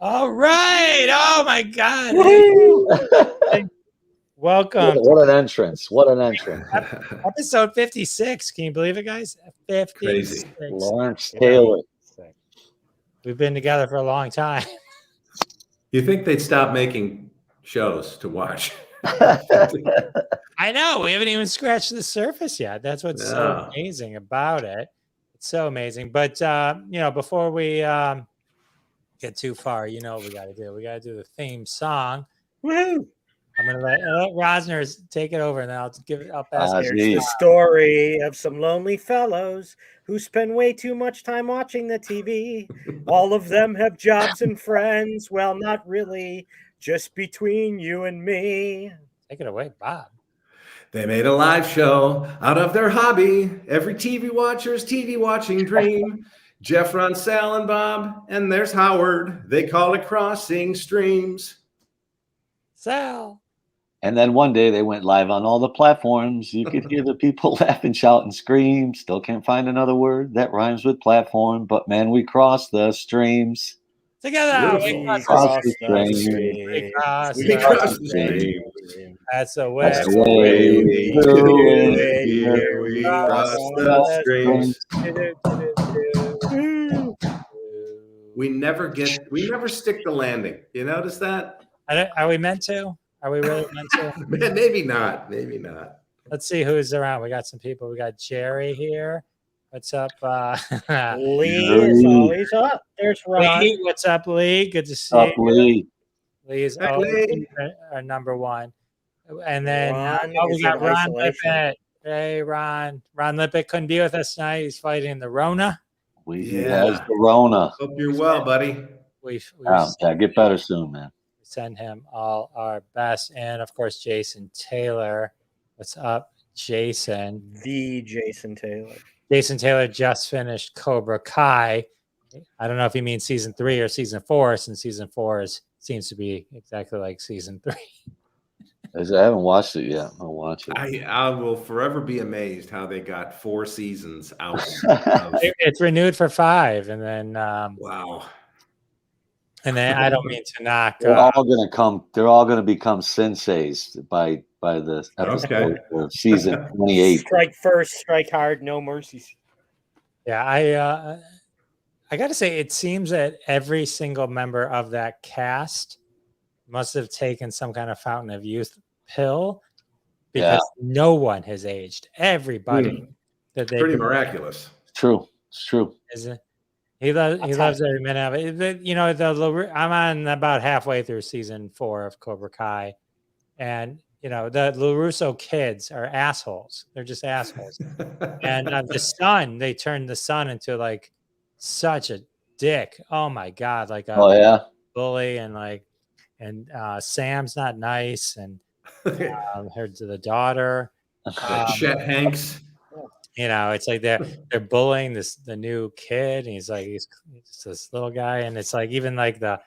All right. Oh my God. Welcome. What an entrance. What an entrance. Episode 56. Can you believe it, guys? 56. Crazy. Lawrence Taylor. We've been together for a long time. You think they'd stop making shows to watch? I know. We haven't even scratched the surface yet. That's what's so amazing about it. It's so amazing. But, before we get too far, you know what we got to do. We got to do the theme song. Woohoo! I'm going to let Rosner take it over, and then I'll pass it. Here's the story of some lonely fellows who spend way too much time watching the TV. All of them have jobs and friends. Well, not really. Just between you and me. Take it away, Bob. They made a live show out of their hobby. Every TV watcher's TV watching dream. Jeff runs Sal and Bob, and there's Howard. They call it Crossing Streams. Sal. And then one day they went live on all the platforms. You could hear the people laugh and shout and scream. Still can't find another word that rhymes with platform. But man, we cross the streams. Together. We cross the streams. We cross the streams. That's the way. That's the way we do it. Here we cross the streams. We never stick the landing. You notice that? Are we meant to? Are we really meant to? Maybe not. Maybe not. Let's see who's around. We got some people. We got Jerry here. What's up? Lee is always up. There's Ron. Lee, what's up, Lee? Good to see you. Lee. Lee is always our number one. And then we got Ron Lippett. Hey, Ron. Ron Lippett couldn't be with us tonight. He's fighting the Rona. He has the Rona. Hope you're well, buddy. Get better soon, man. Send him all our best. And, of course, Jason Taylor. What's up, Jason? The Jason Taylor. Jason Taylor just finished Cobra Kai. I don't know if he means season 3 or season 4, since season 4 seems to be exactly like season 3. I haven't watched it yet. I'll watch it. I will forever be amazed how they got 4 seasons out. It's renewed for 5, and then wow. And then I don't mean to knock. They're all going to become senseis by the episode of season 28. Strike first, strike hard, no mercies. Yeah, I got to say, it seems that every single member of that cast must have taken some kind of fountain of youth pill, because no one has aged. Everybody pretty miraculous. It's true. It's true. Is it? He loves every minute of it. I'm on about halfway through season 4 of Cobra Kai, and the LaRusso kids are assholes. They're just assholes. And the son, they turned the son into like such a dick. Oh my God, like a bully, and Sam's not nice, and her to the daughter, Chet Hanks. It's like they're bullying the new kid, and he's this little guy, and it's like even like the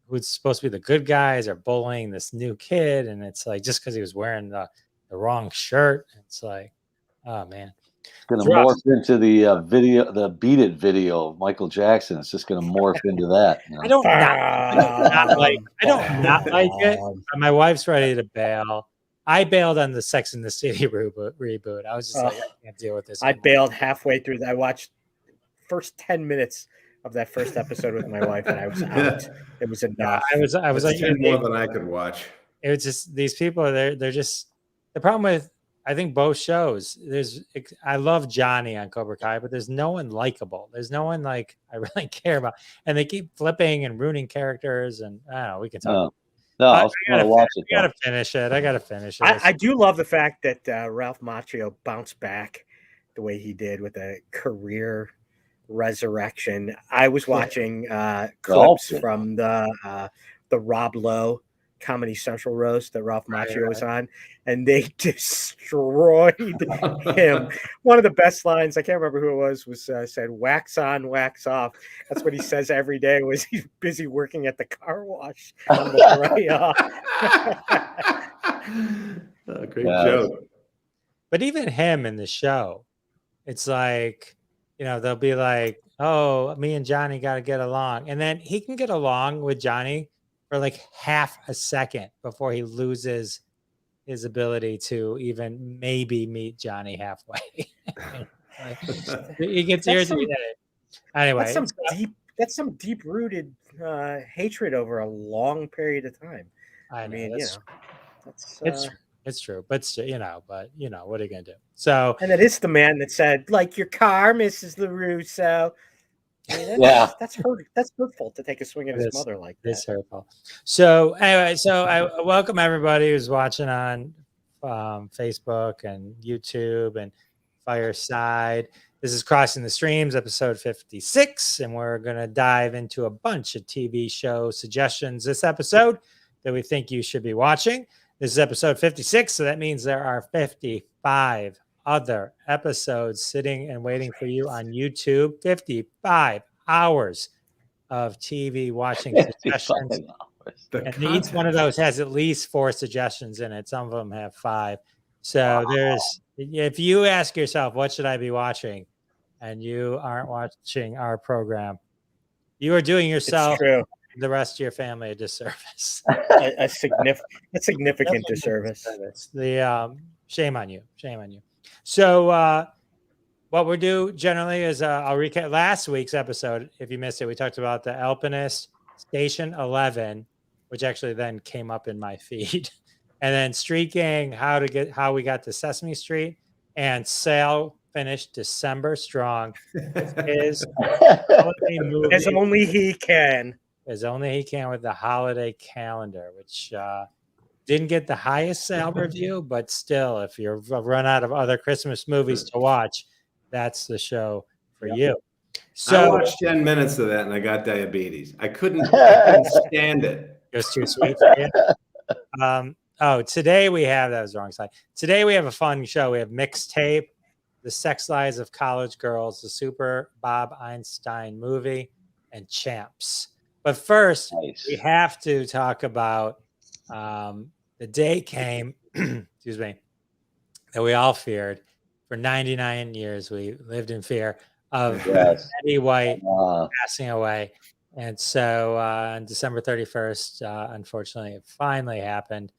who's supposed to be the good guys are bullying this new kid, and it's like just because he was wearing the wrong shirt, it's like, oh man, it's gonna morph into the Beat It video of Michael Jackson. It's just gonna morph into that. I don't not like it. My wife's ready to bail. I bailed on the Sex and the City reboot. I was just like, I can't deal with this anymore. I bailed halfway through. I watched first 10 minutes of that first episode with my wife, and I was out. It was enough. I was like, more than I could watch. It was just these people. They're just the problem with, I think, both shows. I love Johnny on Cobra Kai, but there's no one likable. There's no one like I really care about, and they keep flipping and ruining characters. And I don't know. We can talk. No, I gotta finish it. I gotta finish it. I do love the fact that Ralph Macchio bounced back the way he did with a career resurrection. I was watching clips from the Rob Lowe Comedy Central roast that Ralph Macchio was on, and they destroyed him. One of the best lines, I can't remember who it was said, "Wax on, wax off." That's what he says every day. Was he's busy working at the car wash on the way off. Great joke. But even him in the show, it's like, they'll be like, oh, me and Johnny got to get along. And then he can get along with Johnny for like half a second before he loses his ability to even maybe meet Johnny halfway. He gets irritated. Anyway, that's some deep rooted hatred over a long period of time. I mean, it's true, but what are you gonna do? So, and it is the man that said, like your car, Mrs. LaRusso. I mean, that's hurtful to take a swing at his mother like that. It's hurtful. So anyway, I welcome everybody who's watching on Facebook and YouTube and Fireside. This is Crossing the Streams, episode 56, and we're going to dive into a bunch of TV show suggestions this episode that we think you should be watching. This is episode 56, so that means there are 55 other episodes sitting and waiting for you on YouTube. 55 hours of TV watching suggestions. And each one of those has at least 4 suggestions in it. Some of them have 5. So if you ask yourself, what should I be watching? And you aren't watching our program, you are doing yourself and the rest of your family a disservice. a significant disservice. Shame on you. So what we'll do generally is I'll recap last week's episode. If you missed it, we talked about the Alpinist Station 11, which actually then came up in my feed. And then Street Gang, how we got to Sesame Street, and Sale finished December strong. As only he can. As only he can with the holiday calendar, which didn't get the highest sale review, but still, if you're run out of other Christmas movies to watch, that's the show for you. So I watched 10 minutes of that and I got diabetes. I couldn't stand it. It was too sweet for you. Today we have, that was the wrong side. Today we have a fun show. We have Mixtape, The Sex Lives of College Girls, the Super Bob Einstein movie, and Champs. But first, we have to talk about the day came, excuse me, that we all feared. For 99 years, we lived in fear of Betty White passing away. And so on December 31st, unfortunately, it finally happened.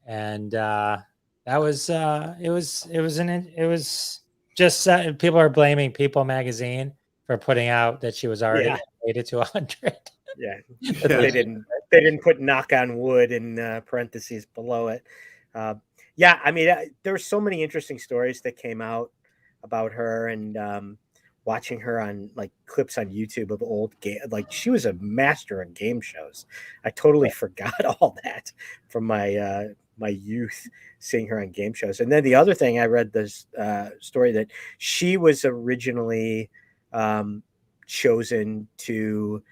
And that was, it was just, people are blaming People magazine for putting out that she was already made it to 100. Yeah, they didn't put knock on wood in parentheses below it. I mean, there were so many interesting stories that came out about her, and watching her on like clips on YouTube of old game, like she was a master in game shows. I totally forgot all that from my my youth, seeing her on game shows. And then the other thing, I read this story that she was originally chosen to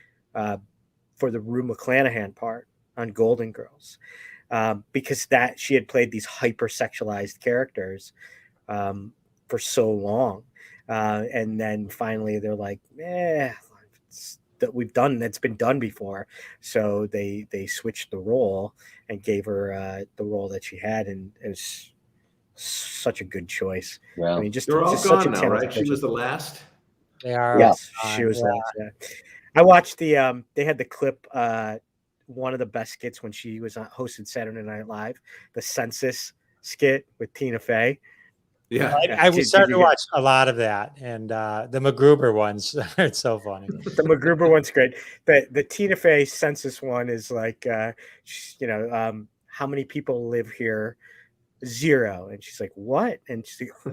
for the Rue McClanahan part on Golden Girls, because that she had played these hypersexualized characters for so long, and then finally they're like, that we've done, that's been done before, so they switched the role and gave her the role that she had, and it was such a good choice. Yeah. I mean, they're all gone now, right? She was the last. They are. Yes, she was last. Yeah. I watched the they had the clip, one of the best skits when she was hosted Saturday Night Live, the census skit with Tina Fey. Yeah, I was starting to watch a lot of that, and the MacGruber ones. It's so funny. The MacGruber one's great. The Tina Fey census one is like, how many people live here? 0. And she's like, what? And she's like,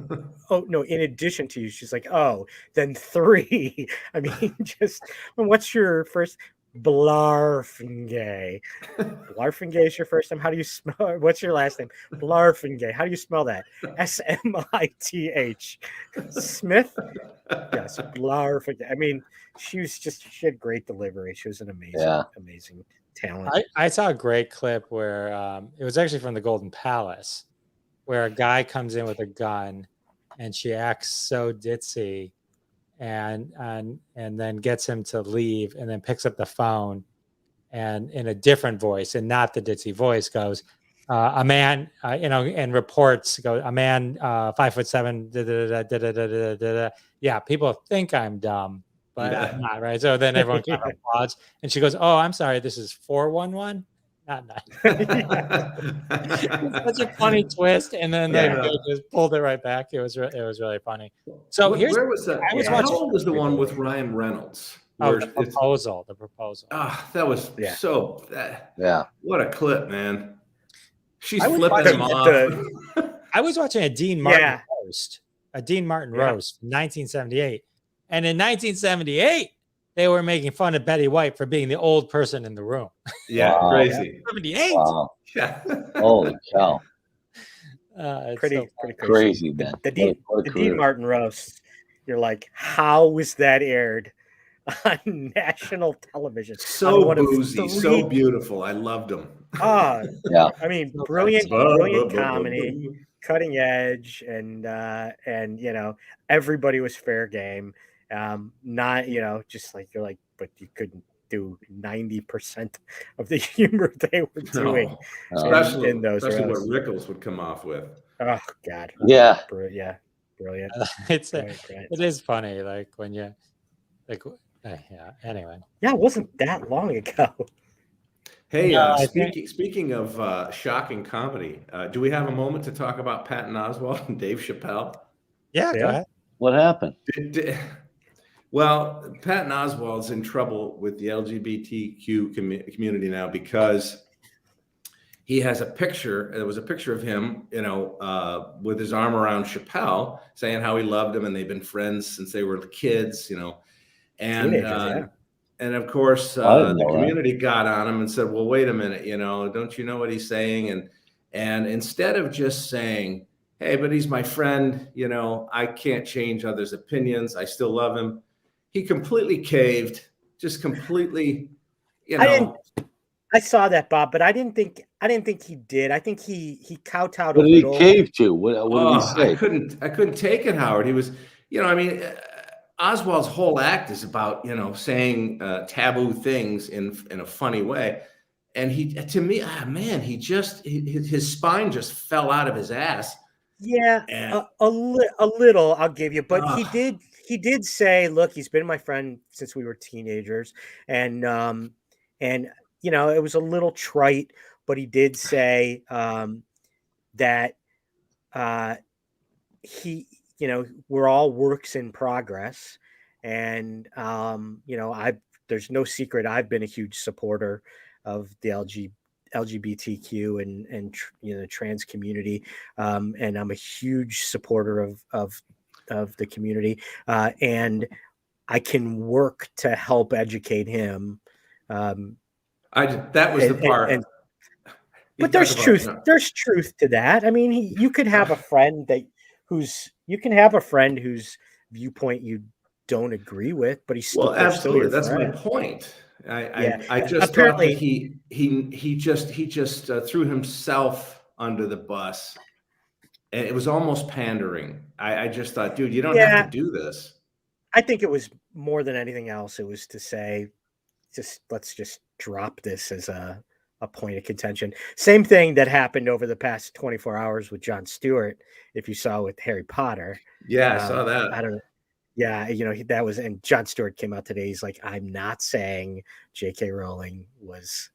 oh no, in addition to you. She's like, oh, then 3. I mean, just, what's your first? Blarfingay. Blarfingay is your first name. How do you smell? What's your last name? Blarfingay. How do you spell that? Smith. Smith? Yes, Blarfingay. I mean, she had great delivery. She was an amazing talent. I saw a great clip where it was actually from the Golden Palace, where a guy comes in with a gun and she acts so ditzy and then gets him to leave, and then picks up the phone and in a different voice, and not the ditzy voice, goes, a man, and reports, go, a man 5'7", yeah, people think I'm dumb, but Yeah. I'm not, right? So then everyone kind of applauds, and she goes, "Oh, I'm sorry, this is 411, not 9." It's such a funny twist, and then they just pulled it right back. It was really funny. So where was that? I was How watching. old was the one with Ryan Reynolds? Oh, the proposal. Ah, that was so. What a clip, man! She's flipping him off. I was watching a Dean Martin roast, roast, 1978, and in 1978 they were making fun of Betty White for being the old person in the room. Yeah, crazy. 78. Wow. Yeah. Holy cow. Pretty crazy, man. The Dean Martin roast. You're like, how was that aired on national television? So boozy, so beautiful. I loved him. Yeah. I mean, brilliant comedy, cutting edge, and everybody was fair game. Not just like you're like, but you couldn't do 90% of the humor they were doing. Especially in those what roasts. Rickles would come off with. Oh God. Yeah. Brilliant. It is funny, like when you anyway. Yeah, it wasn't that long ago. Hey, speaking of shocking comedy, do we have a moment to talk about Patton Oswalt and Dave Chappelle? Yeah, go ahead. What happened? Well, Patton Oswalt's in trouble with the LGBTQ community now because he has a picture. There was a picture of him, with his arm around Chappelle, saying how he loved him and they've been friends since they were kids, And of course, the community got on him and said, "Well, wait a minute, don't you know what he's saying?" And instead of just saying, "Hey, but he's my friend, I can't change others' opinions. I still love him," he completely caved, just completely, I saw that, Bob, but I didn't think he did. I think he kowtowed. What did he cave to? What did he say? I couldn't take it, Howard. He was, Oswald's whole act is about, saying taboo things in a funny way. And his spine just fell out of his ass. Yeah, a little, I'll give you. But he did say, look, he's been my friend since we were teenagers. And it was a little trite, but he did say that we're all works in progress. And, there's no secret. I've been a huge supporter of the LGBTQ and the trans community. And I'm a huge supporter of the community. And I can work to help educate him. That was the part. But there's truth. There's truth to that. I mean, you could have a friend whose viewpoint you don't agree with, but he's still absolutely. Still That's friend. my point. I just apparently thought that he just threw himself under the bus, and it was almost pandering. I just thought, dude, you don't have to do this. I think it was more than anything else. It was to say, let's just drop this as a point of contention. Same thing that happened over the past 24 hours with Jon Stewart. If you saw with Harry Potter. Yeah, I saw that. I don't know. Yeah, that was, and Jon Stewart came out today. He's like, I'm not saying J.K. Rowling was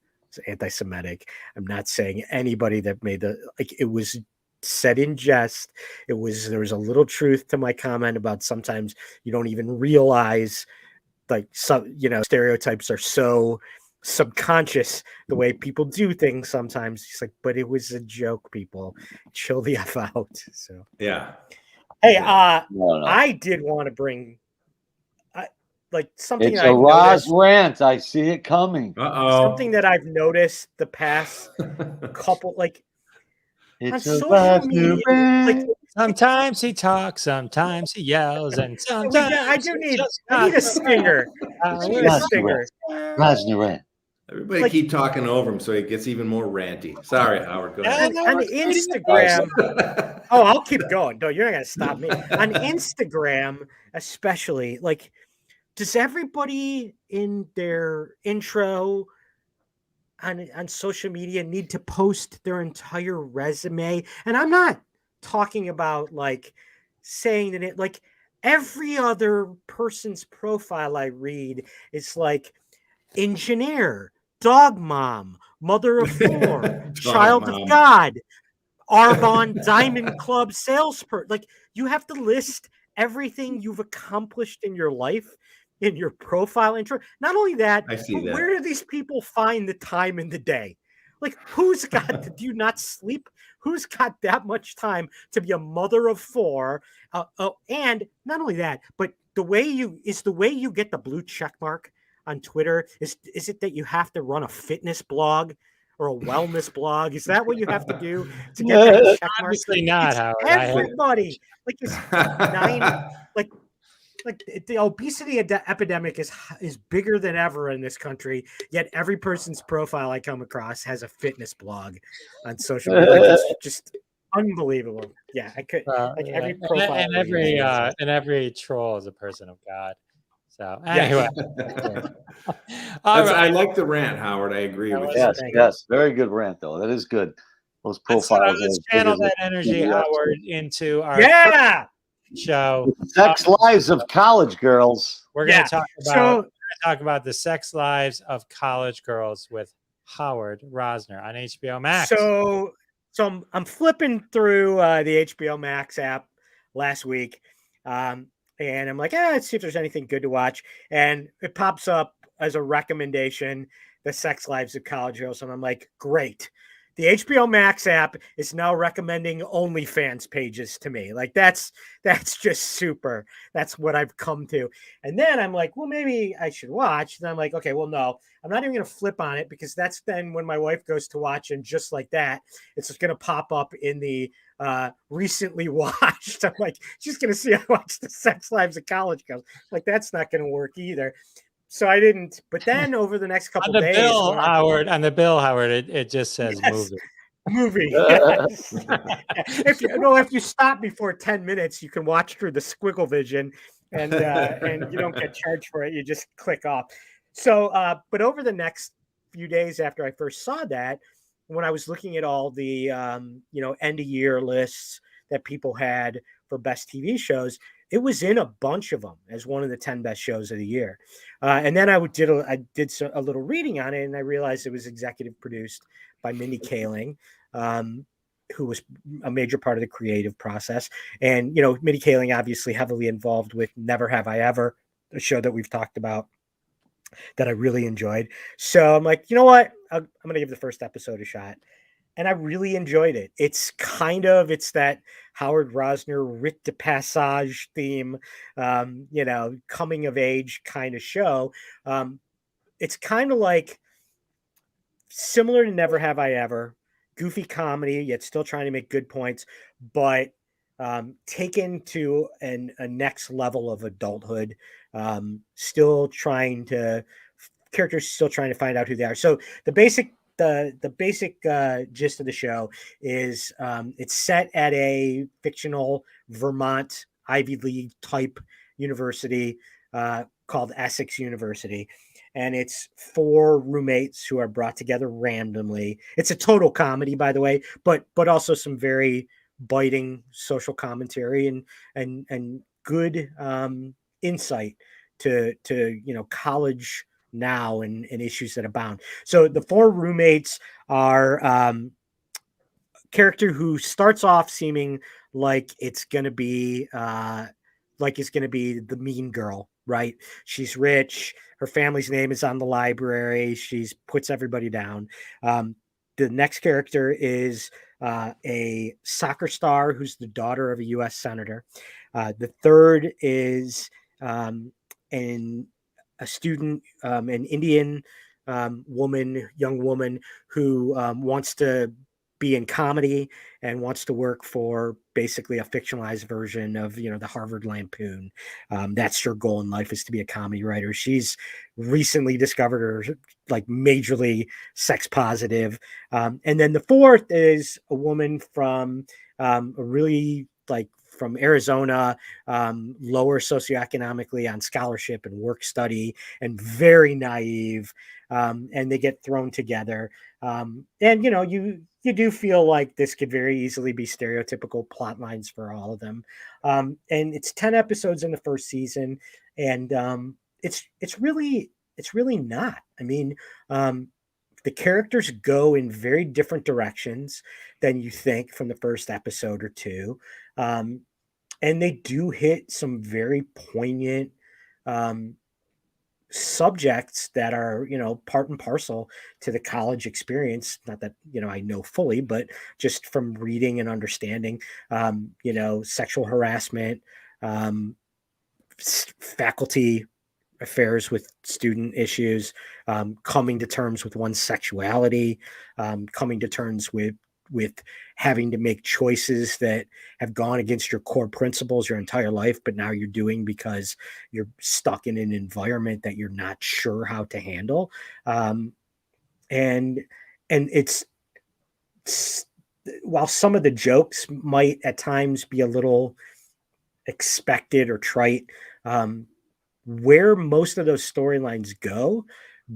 anti-Semitic. I'm not saying anybody that made it was said in jest. There was a little truth to my comment about sometimes you don't even realize some stereotypes are so subconscious the way people do things sometimes. He's like, but it was a joke, people. Chill the F out. So yeah. Hey, no. I did want to bring something. It's a Roz rant. I see it coming. Something that I've noticed the past couple, it's on social media. Sometimes he talks, sometimes he yells, and sometimes I need a stinger. I need a stinger. Roz rant. Everybody keep talking over him so he gets even more ranty. Sorry, Howard. Go ahead. On Instagram. I'll keep going. No, you're not going to stop me. On Instagram, especially, does everybody in their intro on social media need to post their entire resume? And I'm not talking about saying that every other person's profile I read is like engineer, dog mom, mother of 4, Dog child mom. of God, Arbonne Diamond Club salesperson. Like, you have to list everything you've accomplished in your life in your profile intro. Not only that, I see but that. where do these people find the time in the day? Like, who's got do you not sleep? Who's got that much time to be a mother of 4? And not only that, but the way you get the blue check mark on Twitter. Is it that you have to run a fitness blog or a wellness blog? Is that what you have to do to get that check mark? Obviously not, It's Howard. everybody. Like, it's 9 like the obesity epidemic is bigger than ever in this country. Yet every person's profile I come across has a fitness blog on social media. Like, it's just unbelievable. Yeah, I could like every profile and every troll is a person of God. So anyway, I like the rant, Howard. I agree with you. Yes, very good rant though. That is good. Those profiles. Let's channel that energy, Howard, into our show. Sex lives of college girls. We're going to talk about the sex lives of college girls with Howard Rosner on HBO Max. So I'm flipping through the HBO Max app last week, and I'm like, let's see if there's anything good to watch. And it pops up as a recommendation, The Sex Lives of College Girls, and I'm like, great. The HBO Max app is now recommending OnlyFans pages to me. Like, that's just super. That's what I've come to. And then I'm like, well, maybe I should watch. And I'm like, okay, well, no, I'm not even going to flip on it, because that's then when my wife goes to watch, and just like that, it's just going to pop up in the recently watched. I'm like, she's going to see I watched The Sex Lives of College Girls. Like, that's not going to work either. So I didn't. But then over the next couple of days, on the bill, Howard, it just says movie. Yes. If you stop before 10 minutes, you can watch through the squiggle vision, and you don't get charged for it. You just click off. So, but over the next few days after I first saw that, when I was looking at all the end of year lists that people had for best TV shows, it was in a bunch of them as one of the 10 best shows of the year. And then I did a little reading on it, and I realized it was executive produced by Mindy Kaling, who was a major part of the creative process. And, Mindy Kaling obviously heavily involved with Never Have I Ever, a show that we've talked about that I really enjoyed. So I'm like, you know what? I'm going to give the first episode a shot. And I really enjoyed it. It's that Howard Rosner rite de passage theme, coming of age kind of show. It's kind of like similar to Never Have I Ever, goofy comedy, yet still trying to make good points, but taken to a next level of adulthood. Characters still trying to find out who they are. So the basic gist of the show is it's set at a fictional Vermont Ivy League type university called Essex University. And it's 4 roommates who are brought together randomly. It's a total comedy, by the way, but also some very biting social commentary and good insight to college now and issues that abound. So the 4 roommates are character who starts off seeming like it's going to be the mean girl, right? She's rich. Her family's name is on the library. She puts everybody down. The next character is a soccer star who's the daughter of a U.S. senator. The third is a student, an Indian young woman who wants to be in comedy and wants to work for basically a fictionalized version of, the Harvard Lampoon. That's her goal in life, is to be a comedy writer. She's recently discovered her majorly sex positive. And then the fourth is a woman from from Arizona, lower socioeconomically on scholarship and work study, and very naive. And they get thrown together. And, you do feel like this could very easily be stereotypical plot lines for all of them. And it's 10 episodes in the first season, and it's really not. I mean, the characters go in very different directions than you think from the first episode or two. And they do hit some very poignant subjects that are, part and parcel to the college experience. Not that, I know fully, but just from reading and understanding, sexual harassment, faculty affairs with student issues, coming to terms with one's sexuality, coming to terms with having to make choices that have gone against your core principles your entire life, but now you're doing because you're stuck in an environment that you're not sure how to handle. And it's while some of the jokes might at times be a little expected or trite, where most of those storylines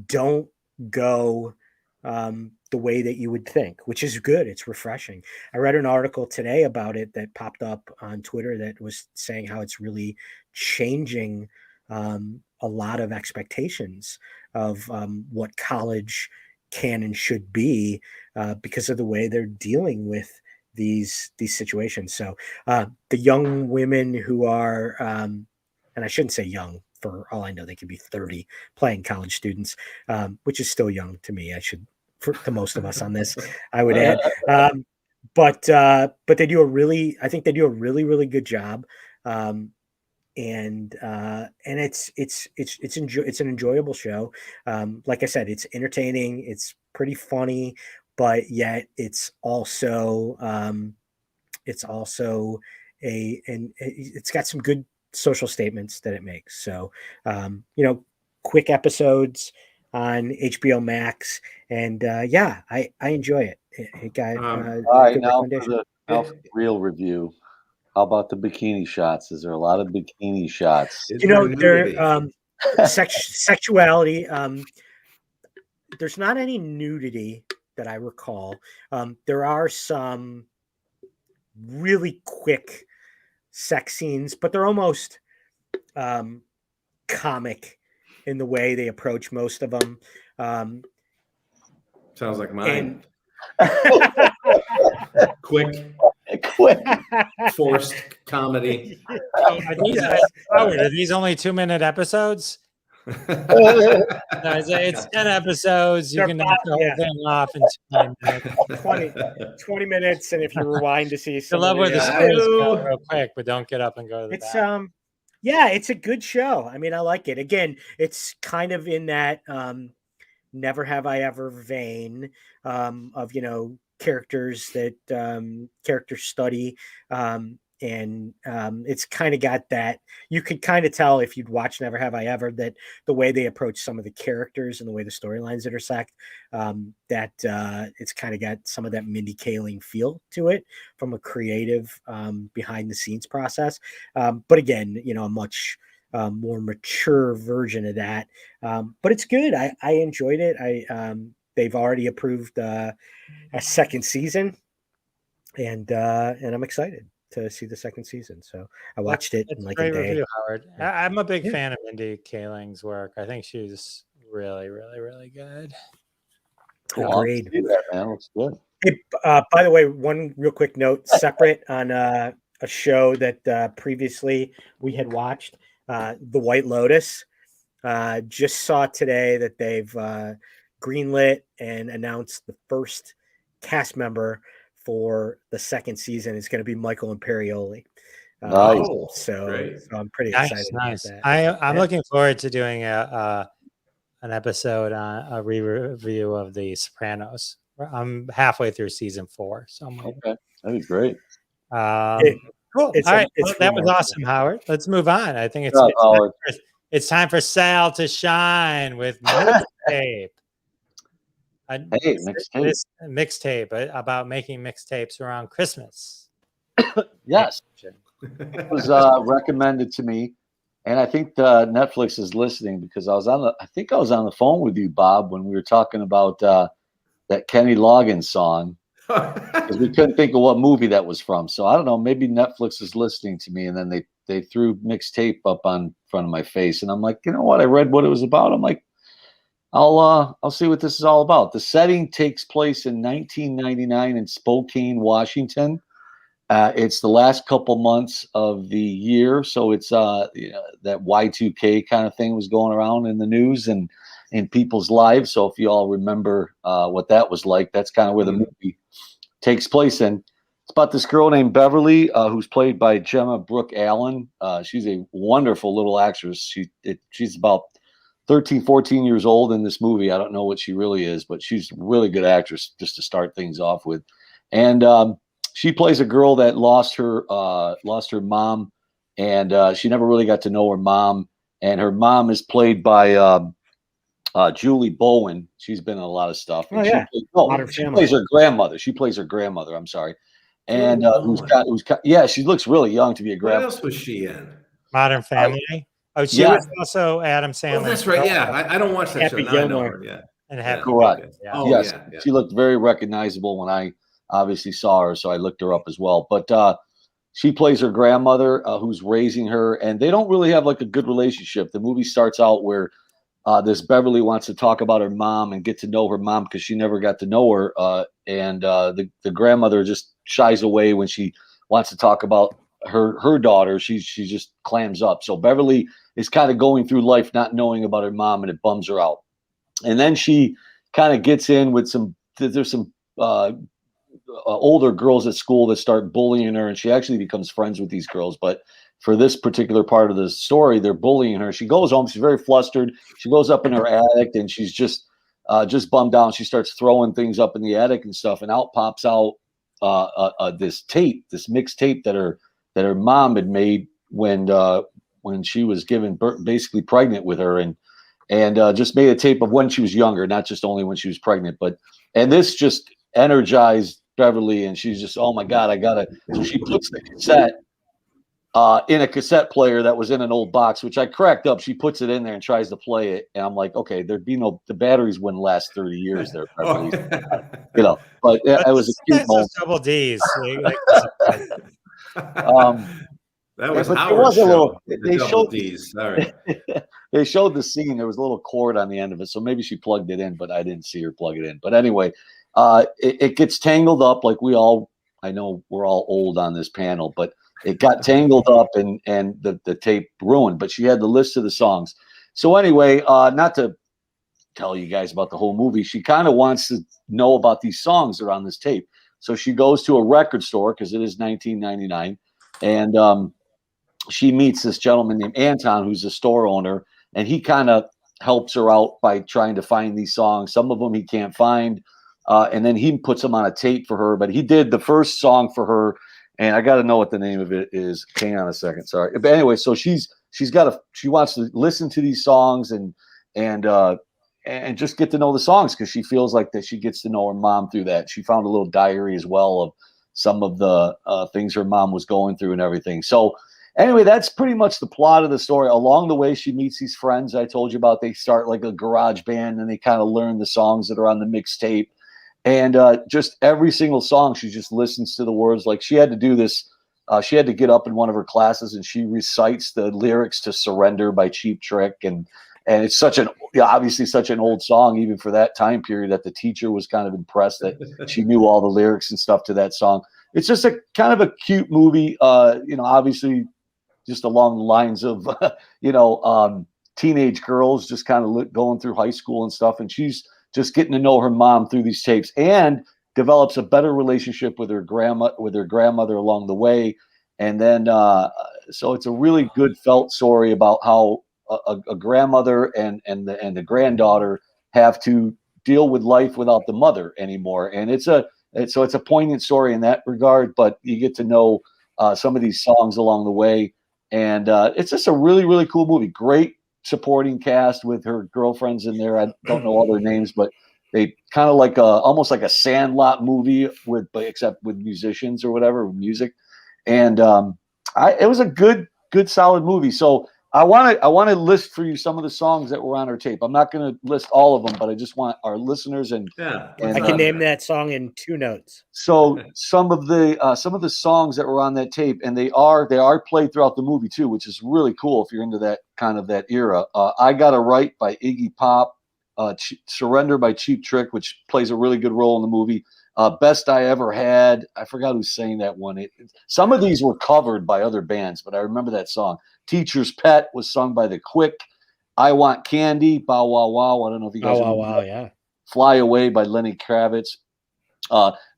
don't go the way that you would think, which is good. It's refreshing. I read an article today about it that popped up on Twitter that was saying how it's really changing a lot of expectations of what college can and should be because of the way they're dealing with these situations. So the young women who are, and I shouldn't say young, for all I know, they could be 30 playing college students, which is still young to me. To most of us on this, I would add. But they do I think they do a really, really good job. And it's an enjoyable show. Like I said, it's entertaining. It's pretty funny, but yet it's also it's got some good social statements that it makes. So, quick episodes on HBO Max, and I enjoy it. It got all right, now for recommendation. the real review. How about the bikini shots? Is there a lot of bikini shots? Sexuality. There's not any nudity that I recall. There are some really quick sex scenes, but they're almost comic in the way they approach most of them. Sounds like mine. Quick, forced comedy. Are these only 2-minute episodes? It's 10 episodes. You can knock the whole thing off in 20 minutes, and if you rewind to see I love where the stories go real quick, but don't get up and go to the bathroom. It's a good show. I mean, I like it. Again, it's kind of in that Never Have I Ever vein of characters that character study, and it's kind of got that. You could kind of tell if you'd watch Never Have I Ever that the way they approach some of the characters and the way the storylines intersect, that it's kind of got some of that Mindy Kaling feel to it from a creative behind the scenes process. But again, a much more mature version of that. But it's good. I enjoyed it. They've already approved a second season, and I'm excited to see the second season. So I watched it in like a day. Review, Howard. I'm a big fan of Mindy Kaling's work. I think she's really, really, really good. Agreed. That, man. Looks good. Hey, by the way, one real quick note, separate on a show that previously we had watched, The White Lotus. Just saw today that they've greenlit and announced the first cast member for the second season. Is going to be Michael Imperioli. So I'm pretty excited about that. I'm looking forward to doing an episode on a re-review of The Sopranos. I'm halfway through season 4, so okay, that'd be great. Cool. All right, that was awesome, Howard. Let's move on. I think it's time for Sal to shine with Mixtape. Mixtape about making mixtapes around Christmas. Yes, it was recommended to me, and I think Netflix is listening because I was on the phone with you, Bob, when we were talking about that Kenny Loggins song. because we couldn't think of what movie that was from. So I don't know. Maybe Netflix is listening to me, and then they threw Mixtape up on front of my face, and I'm like, you know what? I read what it was about. I'm like, I'll see what this is all about. The setting takes place in 1999 in Spokane, Washington. It's the last couple months of the year, so it's that Y2K kind of thing was going around in the news and in people's lives. So if you all remember what that was like, that's kind of where the movie takes place in. It's about this girl named Beverly, who's played by Gemma Brooke Allen. She's a wonderful little actress. She's about 13, 14 years old in this movie. I don't know what she really is, but she's a really good actress just to start things off with. And she plays a girl that lost her mom, and she never really got to know her mom. And her mom is played by Julie Bowen. She's been in a lot of stuff. And she plays her grandmother. She plays her grandmother. I'm sorry. And she looks really young to be a grandmother. What else was she in? Modern Family. She was also Adam Sandler. Oh, that's right. Yeah, I don't watch that Happy show. Now I know Gilmore. her. Yeah. And Happy Correct. Yeah. Oh, yes, yeah. she looked very recognizable when I obviously saw her, so I looked her up as well. But she plays her grandmother, who's raising her, and they don't really have like a good relationship. The movie starts out where this Beverly wants to talk about her mom and get to know her mom because she never got to know her, and the grandmother just shies away when she wants to talk about her daughter. She just clams up. So Beverly is kind of going through life not knowing about her mom, and it bums her out. And then she kind of gets in with there's some older girls at school that start bullying her, and she actually becomes friends with these girls. But for this particular part of the story, they're bullying her. She goes home. She's very flustered. She goes up in her attic, and she's just bummed out. She starts throwing things up in the attic and stuff, and out pops out this mixtape that her mom had made when she was given birth, basically pregnant with her, and just made a tape of when she was younger, not just only when she was pregnant. And this just energized Beverly, and she's just, oh my God, I gotta. So she puts the cassette in a cassette player that was in an old box, which I cracked up. She puts it in there and tries to play it, and I'm like, okay, the batteries wouldn't last 30 years there, Beverly. But it was a cute moment. Double D's. That was but our there was show. a little. They showed these. Sorry. They showed the scene. There was a little cord on the end of it, so maybe she plugged it in, but I didn't see her plug it in. But anyway, it gets tangled up like I know we're all old on this panel, but it got tangled up and the tape ruined. But she had the list of the songs. So anyway, not to tell you guys about the whole movie, she kind of wants to know about these songs that are on this tape. So she goes to a record store because it is 1999, and she meets this gentleman named Anton, who's a store owner, and he kind of helps her out by trying to find these songs. Some of them he can't find, and then he puts them on a tape for her. But he did the first song for her, and I got to know what the name of it is. Hang on a second, sorry. But anyway, so she wants to listen to these songs and just get to know the songs because she feels like that she gets to know her mom through that. She found a little diary as well of some of the things her mom was going through and everything. So anyway, that's pretty much the plot of the story. Along the way, she meets these friends I told you about. They start like a garage band, and they kind of learn the songs that are on the mixtape. And just every single song, she just listens to the words. Like she had to do this. She had to get up in one of her classes, and she recites the lyrics to "Surrender" by Cheap Trick. And it's obviously such an old song, even for that time period, that the teacher was kind of impressed that she knew all the lyrics and stuff to that song. It's just a kind of a cute movie, obviously just along the lines of, teenage girls just kind of going through high school and stuff. And she's just getting to know her mom through these tapes and develops a better relationship with her grandmother along the way. And then, so it's a really good felt story about how a grandmother and the granddaughter have to deal with life without the mother anymore. And it's a poignant story in that regard, but you get to know some of these songs along the way. And it's just a really, really cool movie. Great supporting cast with her girlfriends in there. I don't know all their names, but they kind of like almost like a Sandlot movie except with musicians or whatever, with music. And it was a good solid movie. So I want to list for you some of the songs that were on her tape. I'm not going to list all of them, but I just want our listeners and I can name that song in 2 notes. So some of the songs that were on that tape, and they are played throughout the movie too, which is really cool if you're into that kind of that era. I Got It Right by Iggy Pop, Surrender by Cheap Trick, which plays a really good role in the movie. Best I Ever Had. I forgot who's saying that one. Some of these were covered by other bands, but I remember that song. Teacher's Pet was sung by The Quick. I Want Candy, Bow Wow Wow. I don't know if you guys Wow, yeah. Fly Away by Lenny Kravitz.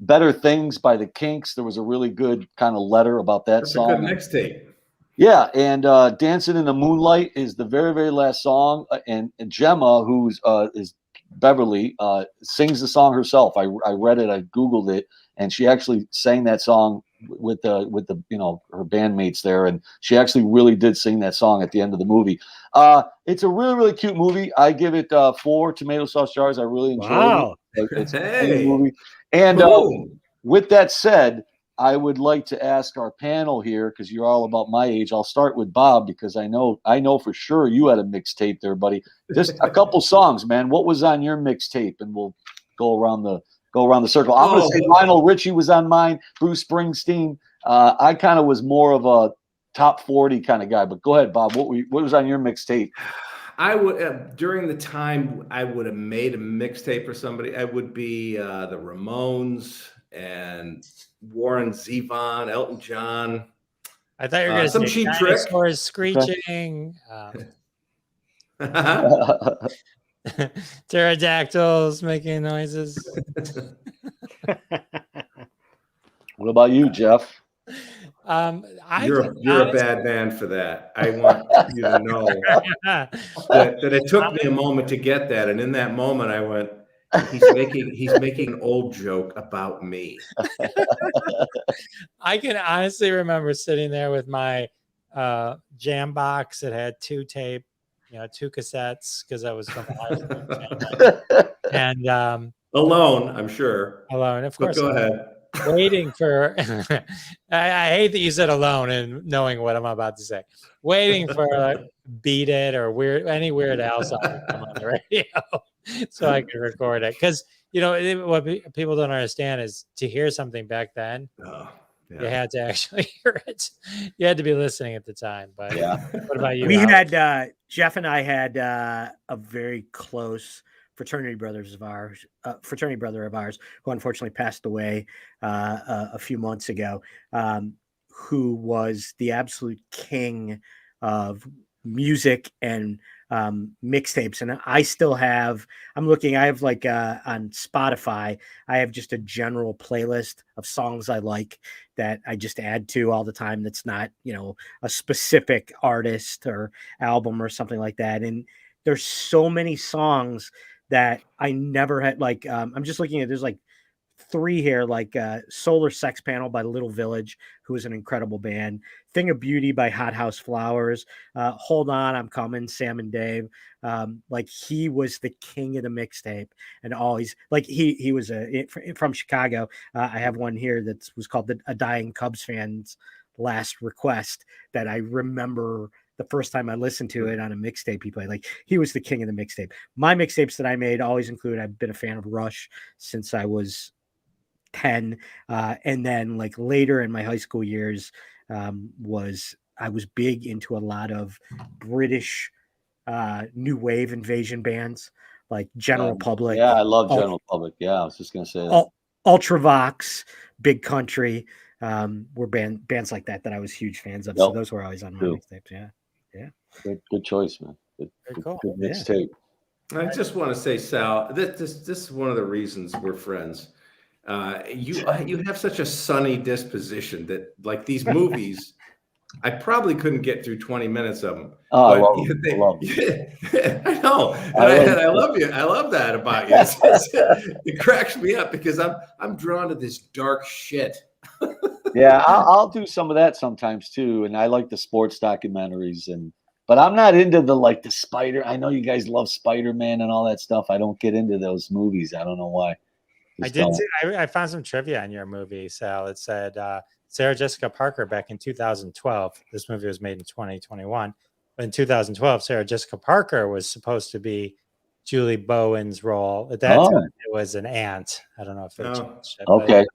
Better Things by the Kinks. There was a really good kind of letter about that song. That's a good mixtape. Yeah, and Dancing in the Moonlight is the very, very last song. And Gemma, who's is Beverly, sings the song herself. I read it, I Googled it, and she actually sang that song with the her bandmates there, and she actually really did sing that song at the end of the movie. It's a really, really cute movie. I give it 4 tomato sauce jars. I really enjoyed it. It's a cute movie. And with that said, I would like to ask our panel here, because you're all about my age. I'll start with Bob, because I know for sure you had a mixtape there, buddy. Just a couple songs, man. What was on your mixtape? And we'll go around the circle. I'm going to say Lionel Richie was on mine. Bruce Springsteen. I kind of was more of a top 40 kind of guy. But go ahead, Bob. What was on your mixtape? I would during the time I would have made a mixtape for somebody. I would be the Ramones and Warren Zevon, Elton John. I thought you were going to some say Cheap dinosaurs screeching, pterodactyls making noises. What about you, Jeff? You're a bad man for that. I want you to know that it took me a moment to get that, and in that moment, I went, "He's making an old joke about me." I can honestly remember sitting there with my jam box that had 2 tape, 2 cassettes, because I was from high school, and alone, I'm sure. Alone, of course. But go ahead. Waiting for I hate that you said alone and knowing what I'm about to say. Waiting for Beat It or any Weird Al song to come on the radio so I could record it. Because what people don't understand is, to hear something back then, you had to actually hear it. You had to be listening at the time. But what about you? We had Jeff and I had a very close fraternity brother of ours, who unfortunately passed away a few months ago, who was the absolute king of music and mixtapes. And I still have, I have like on Spotify, I have just a general playlist of songs I like that I just add to all the time. That's not, a specific artist or album or something like that. And there's so many songs that I never had, like, I'm just looking at, there's like 3 here, like Solar Sex Panel by Little Village, who is an incredible band. Thing of Beauty by Hot House Flowers. Hold On, I'm Coming, Sam and Dave. Like, he was the king of the mixtape, and always, like, he was from Chicago. I have one here that was called A Dying Cubs Fan's Last Request, that I remember the first time I listened to it on a mixtape he played. Like, he was the king of the mixtape. My mixtapes that I made always include, I've been a fan of Rush since I was 10. And then, like, later in my high school years, I was big into a lot of British new wave invasion bands, like General Public. Yeah, I love General Public. Yeah, I was just gonna say that. Ultravox, Big Country, were bands like that I was huge fans of. So those were always on my mixtapes. Yeah. Good choice, man. Good mixtape. I just want to say, Sal, this is one of the reasons we're friends. You have such a sunny disposition that, like, these movies, I probably couldn't get through 20 minutes of them. Oh, I love I know. And I love you. I love that about you. It cracks me up because I'm drawn to this dark shit. Yeah, I'll do some of that sometimes too. And I like the sports documentaries, but I'm not into the Spider. I know you guys love Spider-Man and all that stuff. I don't get into those movies. I don't know why. I found some trivia on your movie, Sal. It said Sarah Jessica Parker back in 2012. This movie was made in 2021. in 2012, Sarah Jessica Parker was supposed to be Julie Bowen's role. At that time, it was an aunt. I don't know if they changed it. Okay.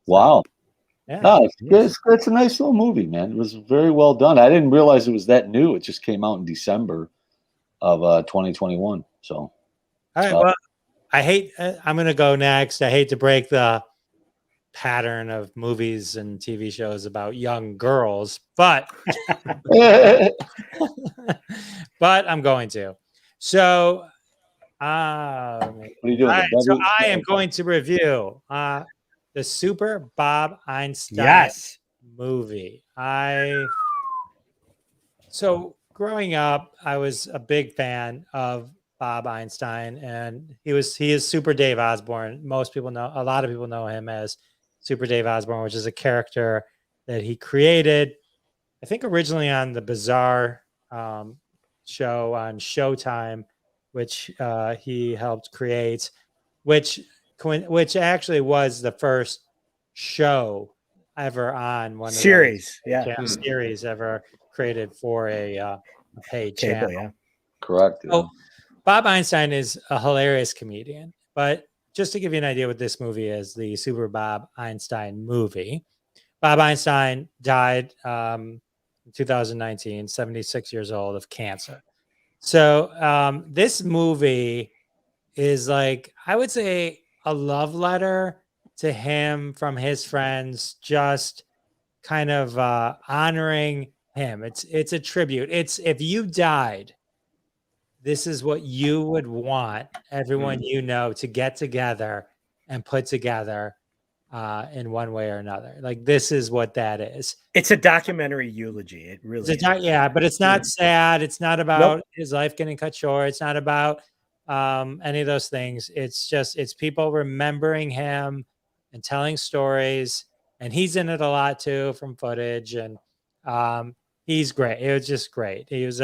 Wow. Yeah. No, it's a nice little movie, man. It was very well done. I didn't realize it was that new. It just came out in December of 2021. So, all right. Well, I'm going to go next. I hate to break the pattern of movies and TV shows about young girls, but but I'm going to. So, what are you doing? Right, so I am going to review the Super Bob Einstein movie. So growing up, I was a big fan of Bob Einstein, and he is Super Dave Osborne. A lot of people know him as Super Dave Osborne, which is a character that he created, I think originally on the Bizarre show on Showtime, which he helped create, which actually was the first show ever on one of series, series ever created for a paid channel. Yeah, correct. Yeah. Oh, Bob Einstein is a hilarious comedian, but just to give you an idea what this movie is, the Super Bob Einstein movie. Bob Einstein died in 2019, 76 years old, of cancer. So this movie is like, I would say, a love letter to him from his friends, just kind of honoring him. It's a tribute. It's, if you died, this is what you would want everyone you know to get together and put together in one way or another. Like, this is what that is. It's a documentary eulogy. It really is. But it's not sad. It's not about his life getting cut short. It's not about any of those things. It's people remembering him and telling stories. And he's in it a lot too, from footage. And he's great. It was just great. He was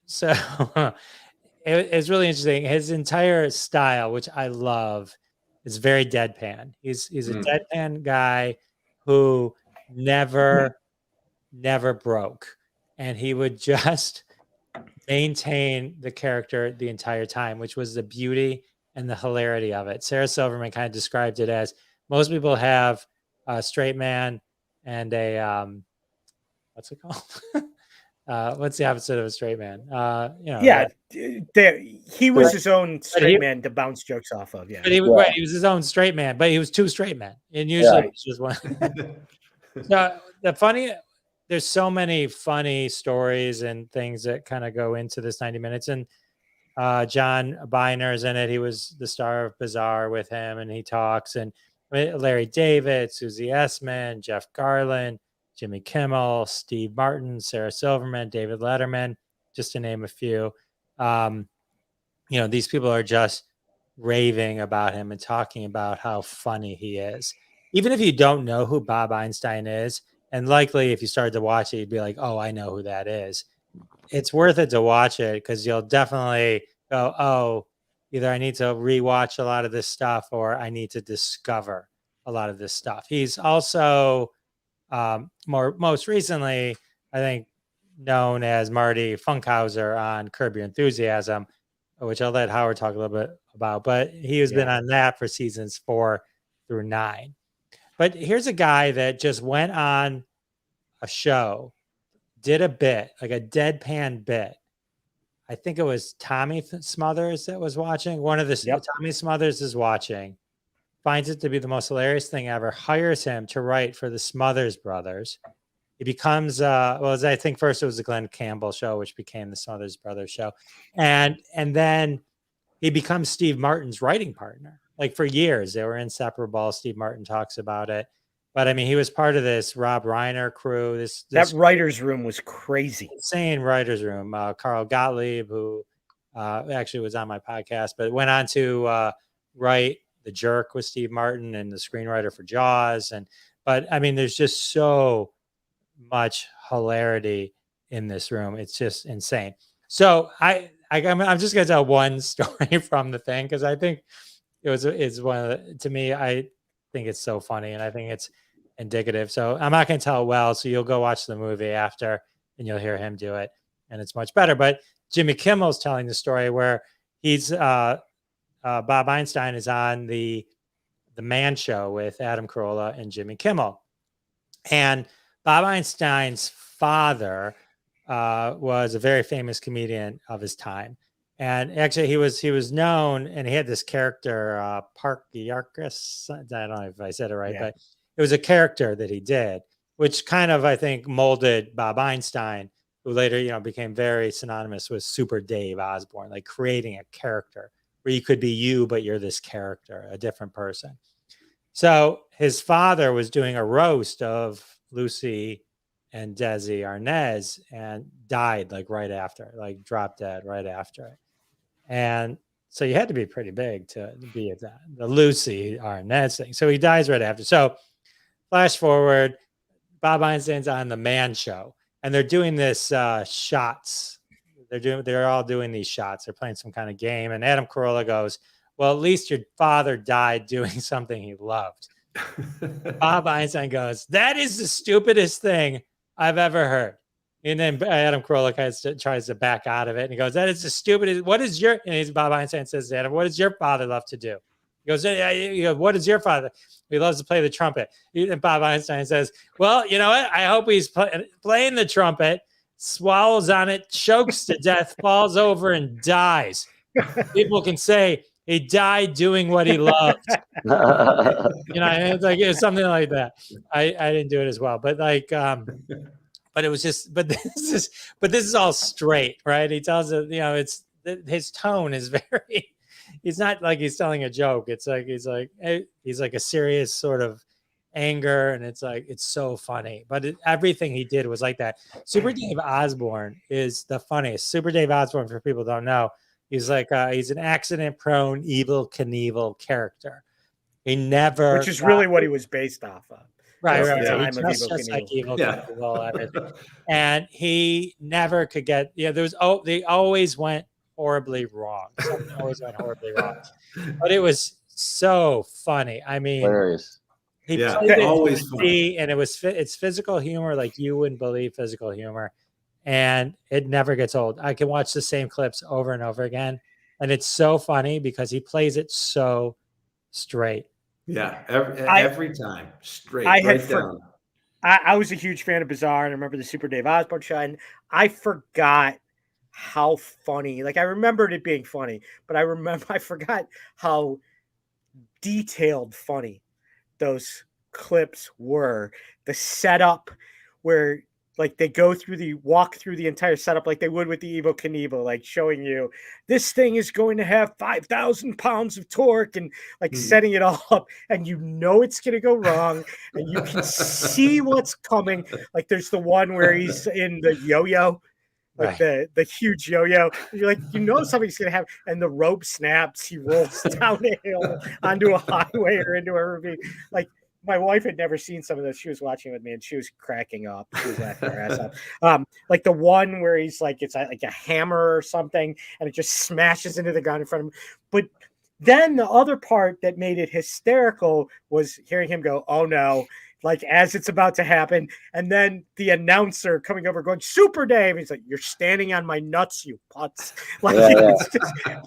so it's really interesting. His entire style, which I love, is very deadpan. He's a deadpan guy who never broke, and he would just maintain the character the entire time, which was the beauty and the hilarity of it. Sarah Silverman kind of described it as, most people have a straight man and a what's it called? What's the opposite of a straight man? He was his own straight man to bounce jokes off of. Yeah, but he was his own straight man, but he was two straight men, and usually it's just one. So there's so many funny stories and things that kind of go into this 90 minutes. And John Byner's in it. He was the star of Bizarre with him, and he talks. And Larry David, Susie Essman, Jeff Garland, Jimmy Kimmel, Steve Martin, Sarah Silverman, David Letterman, just to name a few. These people are just raving about him and talking about how funny he is. Even if you don't know who Bob Einstein is, and likely if you started to watch it, you'd be like, oh, I know who that is. It's worth it to watch it, because you'll definitely go, oh, either I need to rewatch a lot of this stuff, or I need to discover a lot of this stuff. He's also most recently, I think, known as Marty Funkhouser on Curb Your Enthusiasm, which I'll let Howard talk a little bit about, but he has been on that for seasons 4 through 9. But here's a guy that just went on a show, did a bit, like a deadpan bit. I think it was Tommy Smothers that was watching. Tommy Smothers is watching, finds it to be the most hilarious thing ever, hires him to write for the Smothers Brothers. He becomes, I think first it was the Glenn Campbell show, which became the Smothers Brothers show. And then he becomes Steve Martin's writing partner. Like, for years, they were inseparable. Steve Martin talks about it. But I mean, he was part of this Rob Reiner crew. That writer's room was crazy. Insane writer's room. Carl Gottlieb, who actually was on my podcast, but went on to write The Jerk with Steve Martin and the screenwriter for Jaws. But I mean, there's just so much hilarity in this room. It's just insane. So I'm just going to tell one story from the thing, because I think it's one of the, to me, I think it's so funny, and I think it's indicative. So I'm not going to tell it well, so you'll go watch the movie after. and you'll hear him do it, and it's much better. But Jimmy Kimmel's telling the story where he's Bob Einstein is on the Man Show with Adam Carolla and Jimmy Kimmel, and Bob Einstein's father was a very famous comedian of his time. And actually, he was known, and he had this character, Parkyarchus. I don't know if I said it right, but it was a character that he did, which kind of, I think, molded Bob Einstein, who later, became very synonymous with Super Dave Osborne, like creating a character where you could be you, but you're this character, a different person. So his father was doing a roast of Lucy and Desi Arnaz and died like right after, like dropped dead right after it. And so you had to be pretty big to be at that, the Lucy Arnaz thing. So he dies right after. So flash forward, Bob Einstein's on the Man Show, and they're doing this shots. They're all doing these shots. They're playing some kind of game. And Adam Carolla goes, well, at least your father died doing something he loved. Bob Einstein goes, that is the stupidest thing I've ever heard. And then Adam Carolla tries to back out of it. And he goes, that is the stupidest. And Bob Einstein says to Adam, what does your father love to do? He goes, what is your father? He loves to play the trumpet. And Bob Einstein says, well, you know what? I hope he's playing the trumpet, swallows on it, chokes to death, falls over and dies. People can say he died doing what he loved. It's something like that. I didn't do it as well, but but it was just, but this is all straight, right? He tells it, his tone is very, he's not like he's telling a joke. It's like, he's like a serious sort of anger. And it's like, it's so funny, but everything he did was like that. Super Dave Osborne is the funniest. Super Dave Osborne, for people who don't know, he's like, he's an accident prone, evil Knievel character. He never, which is really what he was based off of. Right. Just like Evil Knievel, and he never could get. They always went horribly wrong. Something always went horribly wrong, but it was so funny. I mean, hilarious. He played it always funny. And it's physical humor like you wouldn't believe physical humor, and it never gets old. I can watch the same clips over and over again, and it's so funny because he plays it so straight. Yeah, every time straight. I was a huge fan of Bizarre, and I remember the Super Dave Osborne show, and I forgot how funny. Like I remembered it being funny, but I forgot how detailed funny those clips were. The setup where like they walk through the entire setup like they would with the Evil Knievel, like showing you this thing is going to have 5,000 pounds of torque and like setting it all up, and it's going to go wrong and you can see what's coming. Like there's the one where he's in the yo-yo, like the huge yo-yo. You're like, something's going to happen, and the rope snaps. He rolls down a hill onto a highway or into a ravine. Like, my wife had never seen some of this. She was watching with me, and she was cracking up. She was laughing her ass off. Like the one where he's like, it's like a hammer or something, and it just smashes into the ground in front of him. But then the other part that made it hysterical was hearing him go, "Oh no!" Like as it's about to happen, and then the announcer coming over going, "Super Dave." He's like, "You're standing on my nuts, you putz." Like it's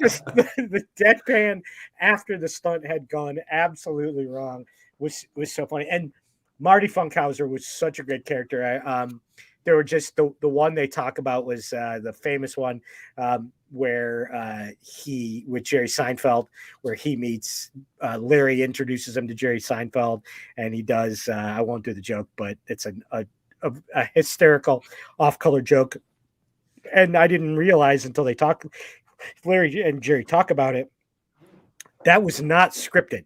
just the deadpan after the stunt had gone absolutely wrong. Was so funny. And Marty Funkhouser was such a great character. There were just the one they talk about was the famous one where he with Jerry Seinfeld, where he meets Larry introduces him to Jerry Seinfeld, and he does I won't do the joke, but it's a hysterical off-color joke. And I didn't realize until Larry and Jerry talk about it, that was not scripted.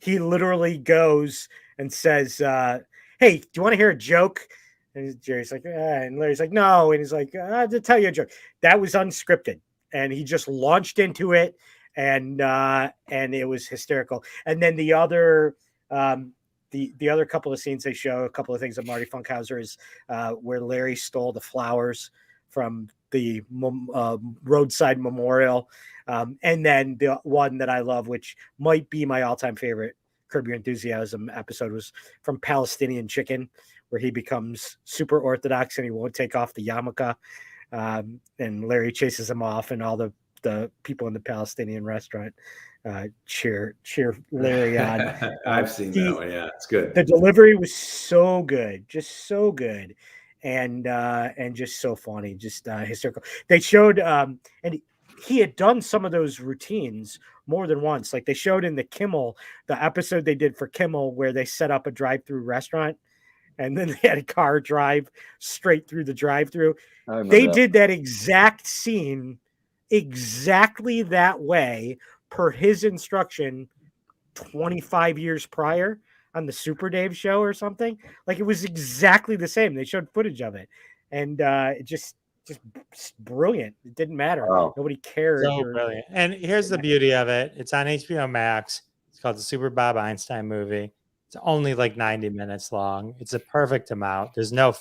He literally goes and says, "Hey, do you want to hear a joke?" And Jerry's like, and Larry's like, "No." And he's like, "I have to tell you a joke." That was unscripted, and he just launched into it, and it was hysterical. And then the other couple of scenes they show, a couple of things of Marty Funkhouser is where Larry stole the flowers from the roadside memorial. And then the one that I love, which might be my all-time favorite, Curb Your Enthusiasm episode was from Palestinian Chicken, where he becomes super Orthodox and he won't take off the yarmulke. And Larry chases him off, and all the people in the Palestinian restaurant cheer Larry on. I've seen that one. Yeah, it's good. The delivery was so good, just so good, and just so funny, just hysterical. They showed, and he had done some of those routines more than once. Like they showed in the episode they did for Kimmel, where they set up a drive-through restaurant, and then they had a car drive straight through the drive-through. They did that exact scene exactly that way per his instruction 25 years prior on the Super Dave show or something. Like it was exactly the same. They showed footage of it, and it just brilliant. It didn't matter. Wow. Nobody cared. So brilliant. And here's the beauty of it. It's on HBO Max. It's called the Super Bob Einstein movie. It's only like 90 minutes long. It's a perfect amount. There's no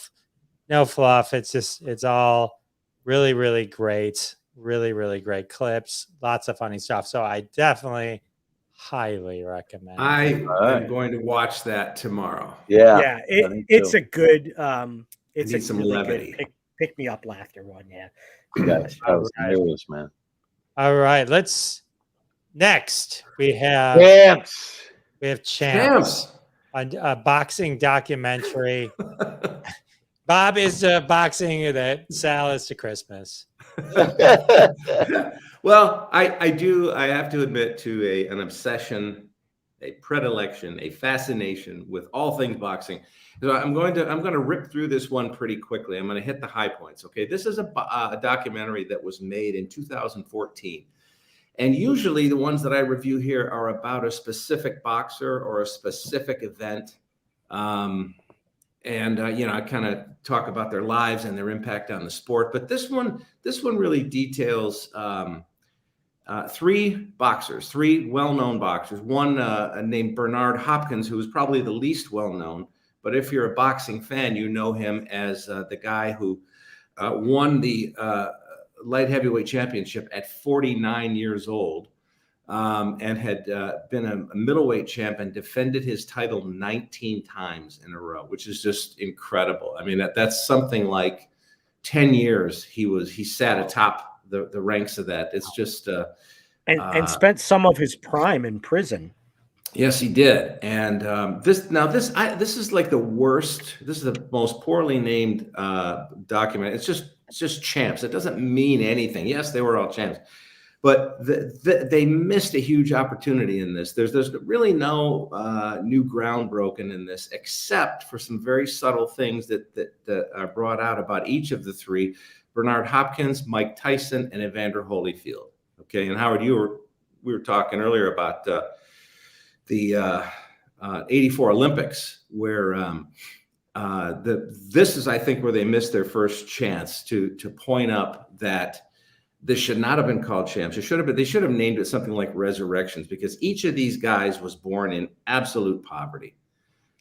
fluff. It's all really, really great. Really, really great clips. Lots of funny stuff. So I definitely highly recommend. I am going to watch that tomorrow. Yeah. It's a good it's Need some really levity. good pick me up laughter one. Yeah. That was hilarious, man. All right. Next we have Champs. A boxing documentary. Bob is the boxing that Sal is to Christmas. Well, I have to admit to an obsession, a predilection, a fascination with all things boxing. So I'm going to rip through this one pretty quickly. I'm going to hit the high points. Okay, this is a documentary that was made in 2014. And usually the ones that I review here are about a specific boxer or a specific event. I kind of talk about their lives and their impact on the sport. But this one really details three well-known boxers. One named Bernard Hopkins, who is probably the least well-known. But if you're a boxing fan, you know him as the guy who won the light heavyweight championship at 49 years old, and had been a middleweight champ and defended his title 19 times in a row, which is just incredible. I mean, that's something like 10 years he sat atop the ranks of that. It's just and spent some of his prime in prison. Yes, he did. And this is like the worst. This is the most poorly named document. It's just champs. It doesn't mean anything. Yes, they were all champs, but they missed a huge opportunity in this. There's really no new ground broken in this, except for some very subtle things that are brought out about each of the three: Bernard Hopkins, Mike Tyson, and Evander Holyfield. Okay, and Howard, we were talking earlier about the 84 Olympics, where this is, I think, where they missed their first chance to point up that this should not have been called champs. They should have named it something like Resurrections, because each of these guys was born in absolute poverty.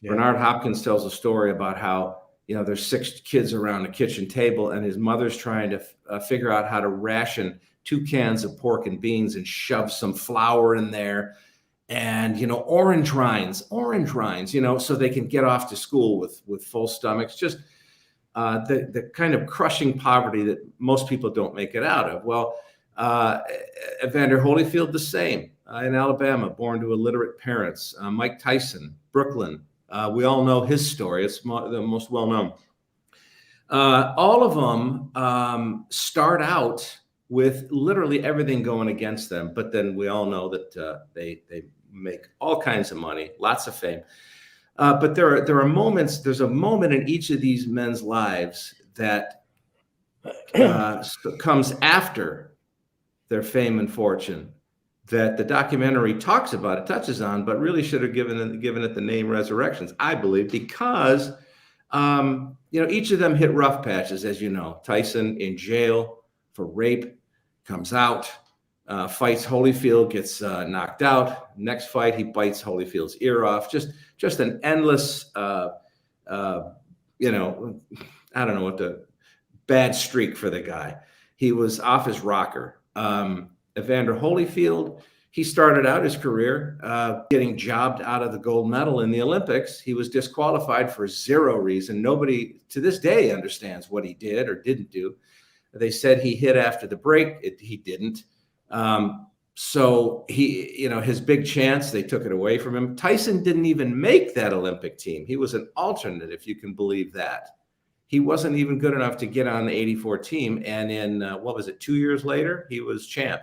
Yeah. Bernard Hopkins tells a story about how, there's 6 kids around a kitchen table, and his mother's trying to figure out how to ration 2 cans of pork and beans and shove some flour in there. And, orange rinds, so they can get off to school with full stomachs. Just the kind of crushing poverty that most people don't make it out of. Well, Evander Holyfield, the same, in Alabama, born to illiterate parents. Mike Tyson, Brooklyn. We all know his story. It's the most well-known. All of them start out with literally everything going against them. But then we all know that they make all kinds of money, lots of fame. But there are moments, there's a moment in each of these men's lives that comes after their fame and fortune that the documentary talks about, it touches on, but really should have given it the name Resurrections, I believe, because each of them hit rough patches, as you know. Tyson in jail for rape, comes out, fights Holyfield, gets knocked out. Next fight, he bites Holyfield's ear off. Just an endless, I don't know what the bad streak for the guy. He was off his rocker. Evander Holyfield, He started out his career getting jobbed out of the gold medal in the Olympics. He was disqualified for zero reason. Nobody to this day understands what he did or didn't do. They said he hit after the break. He didn't. So he, you know, his big chance, they took it away from him. Tyson didn't even make that Olympic team. He was an alternate, if you can believe that. He wasn't even good enough to get on the 84 team. And in, what was it, 2 years later, he was champ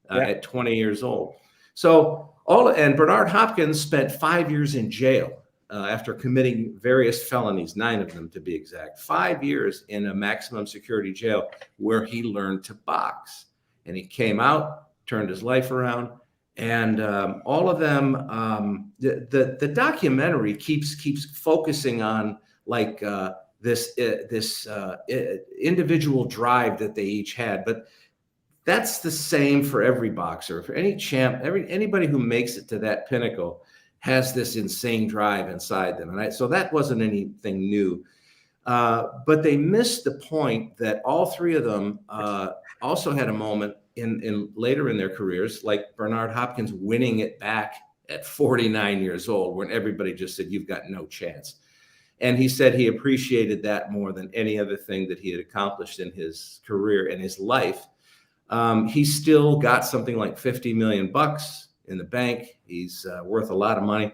at 20 years old. So and Bernard Hopkins spent 5 years in jail after committing various felonies, 9 of them to be exact. 5 years in a maximum security jail where he learned to box. And he came out, turned his life around, and all of them. The documentary keeps focusing on like this individual drive that they each had, but that's the same for every boxer, for any champ, anybody who makes it to that pinnacle has this insane drive inside them, and so that wasn't anything new. But they missed the point that all 3 of them also had a moment in later in their careers, like Bernard Hopkins winning it back at 49 years old, when everybody just said, you've got no chance. And he said he appreciated that more than any other thing that he had accomplished in his career and his life. He still got something like 50 million bucks in the bank. He's worth a lot of money.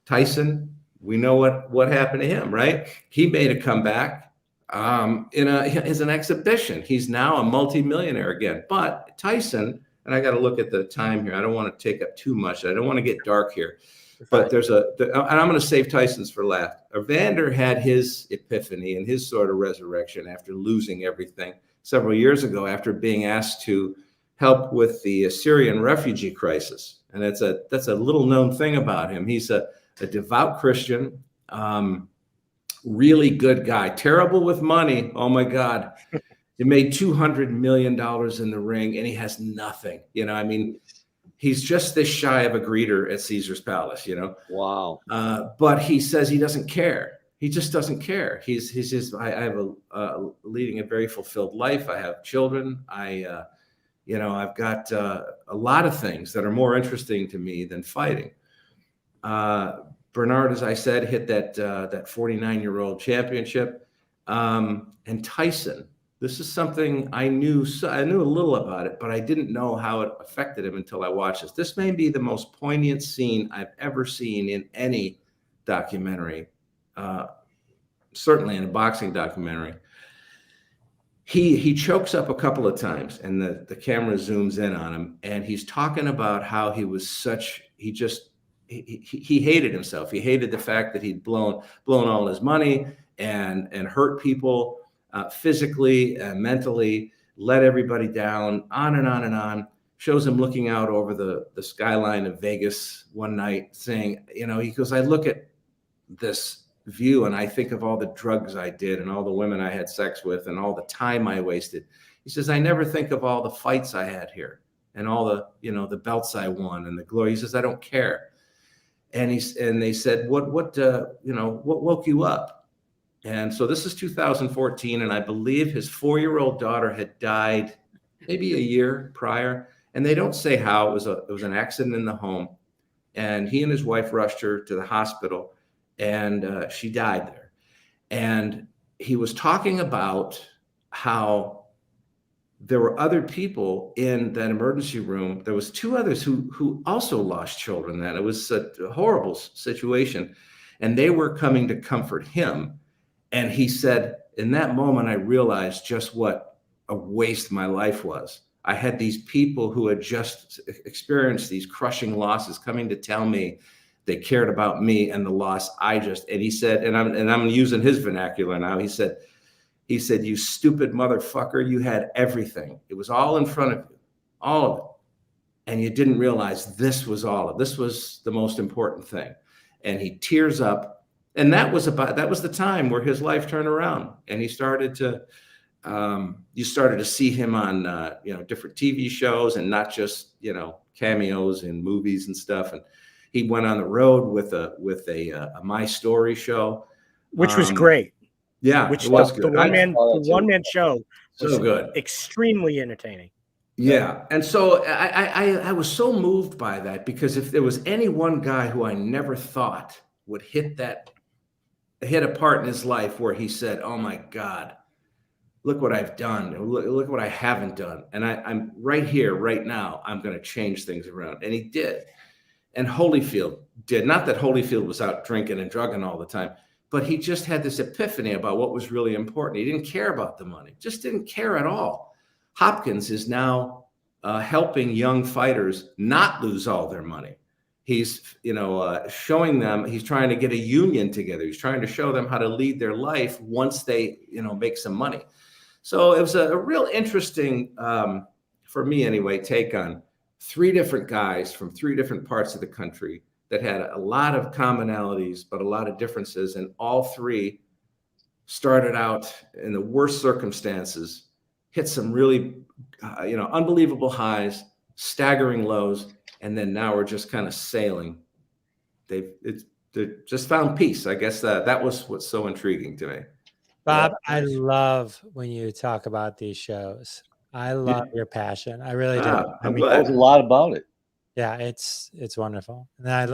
Tyson, we know what happened to him, right? He made a comeback as an exhibition. He's now a multimillionaire again. But Tyson, and I got to look at the time here. I don't want to take up too much. I don't want to get dark here. But and I'm going to save Tyson's for last. Evander had his epiphany and his sort of resurrection after losing everything several years ago, after being asked to help with the Syrian refugee crisis. And that's a little known thing about him. He's a devout Christian, really good guy, terrible with money. Oh my God. He made $200 million in the ring and he has nothing. You know, I mean, he's just this shy of a greeter at Caesar's Palace, you know? Wow. But he says he doesn't care. He just doesn't care. He's just, I have leading a very fulfilled life. I have children. I've got a lot of things that are more interesting to me than fighting. Bernard, as I said, hit that 49-year-old championship. And Tyson, this is something I knew a little about it, but I didn't know how it affected him until I watched this. This may be the most poignant scene I've ever seen in any documentary, certainly in a boxing documentary. He chokes up a couple of times and the camera zooms in on him, and he's talking about how he hated himself. He hated the fact that he'd blown all his money and hurt people physically and mentally, let everybody down, on and on and on. Shows him looking out over the skyline of Vegas one night saying, you know, he goes, I look at this view and I think of all the drugs I did and all the women I had sex with and all the time I wasted. He says, I never think of all the fights I had here and all the, you know, the belts I won and the glory. He says, I don't care. And they said, what woke you up? And so this is 2014, and I believe his 4-year-old daughter had died maybe a year prior, and they don't say how. It was an accident in the home, and he and his wife rushed her to the hospital, and she died there. And he was talking about how there were other people in that emergency room. There was 2 others who also lost children. Then it was a horrible situation, and they were coming to comfort him. And he said, in that moment, I realized just what a waste my life was. I had these people who had just experienced these crushing losses coming to tell me they cared about me and the loss and he said, and I'm using his vernacular now. He said, you stupid motherfucker, you had everything. It was all in front of you, all of it. And you didn't realize this was the most important thing. And he tears up. And that was the time where his life turned around. And he started to, you started to see him on, different TV shows and not just, cameos in movies and stuff. And he went on the road with a My Story show. Which was great. Yeah, which it was the good. one man show was so good, extremely entertaining. Yeah. And so I was so moved by that, because if there was any one guy who I never thought would hit a part in his life where he said, oh my God, look what I've done. Look what I haven't done. And I'm right here, right now. I'm going to change things around. And he did. And Holyfield did. Not that Holyfield was out drinking and drugging all the time, but he just had this epiphany about what was really important. He didn't care about the money, just didn't care at all. Hopkins is now helping young fighters not lose all their money. He's, showing them, he's trying to get a union together. He's trying to show them how to lead their life once they, make some money. So it was a real interesting, for me anyway, take on 3 different guys from 3 different parts of the country that had a lot of commonalities, but a lot of differences. And all 3 started out in the worst circumstances, hit some really, unbelievable highs, staggering lows. And then now we're just kind of sailing. They just found peace. I guess that was what's so intriguing to me. Bob, I love when you talk about these shows. I love your passion. I really do. I mean, there's a lot about it. Yeah, it's wonderful. And I